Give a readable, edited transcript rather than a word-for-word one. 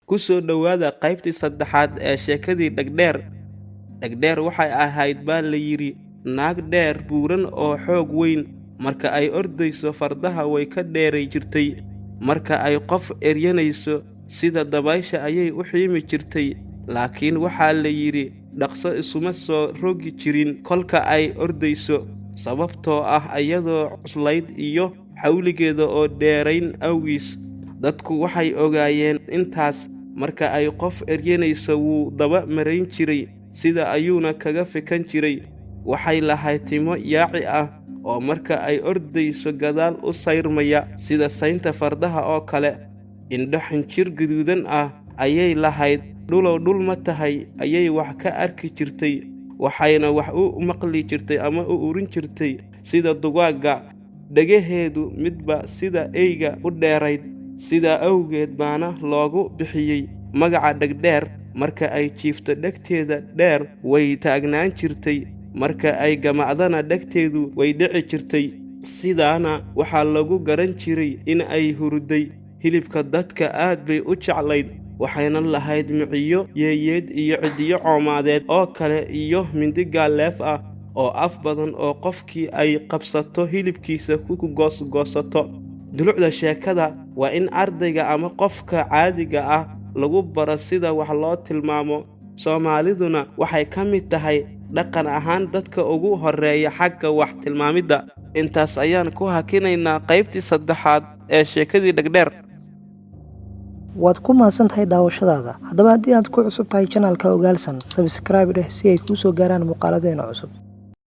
Kusoo dhawaada qaybtii saddexaad ee sheekadii dhagdheer. Dhagdheer waxay ahayd baa la yiri naag dheer buuran oo xoog weyn. Marka ay ordayso fardaha way ka dheeray jirtay. Marka ay qof eryanayso sida dabaysha ayay u xiimi jirtay. Laakiin waxaa la yiri dhaqso isuma soo rogi jirin kolka ay ordayso. Sababtoo ah iyadoo cuslayd iyo xawligeeda oo dheerayn awgiis. Dadku waxay ogaayeen intaas. Marka ay qof eryanayso wuu daba marayn jiray sida ayuuna kaga fikan jiray. Waxay lahayd timo yaaci ah oo marka ay ordayso gadaal u sayrmaya sida saynta fardaha oo kale. Indho xinjir guduudan ah ayay lahayd. Dhulow dhul ma tahay ayay wax ka arki jirtay. Waxayna wax u maqli jirtay ama u urin jirtay sida dugaagga. Dhagaheedu midba sida eyga u dheerayd. Sida awgeed baana loogu bixiyay magaca dhagdheer. Marka ay jiifto dhagteeda dheer way taagnaan jirtay. Marka ay gamacdana dhagteedu way dhici jirtay. Sidaana waxaa lagu garan jiray in ay hurday. Hilibka dadka aad bay u jeclayd. Waxayna lahayd miciyo yeeyeed iyo cidiyo coomadeed oo kale iyo mindi gaaleef ah oo af badan oo qofkii ay qabsato hilibkiisa ku goosgoosato. Dulucda sheekada waa in ardayga ama qofka caadiga ah lagu baro sida wax loo tilmaamo. Soomaaliduna waxay ka mid tahay dhaqan ahaan dadka ugu horeeya xagga wax tilmaamida. Intaas ayaan ku hakinaynaa qaybtii saddexaad ee sheekadii dhagdheer. waad ku mahadsantahay daawashadaada. Haddaba haddii aad ku cusub tahay channelka Ogaalsan, subscribe dheh si ay kuu soo gaaraan muuqaaladeena cusub.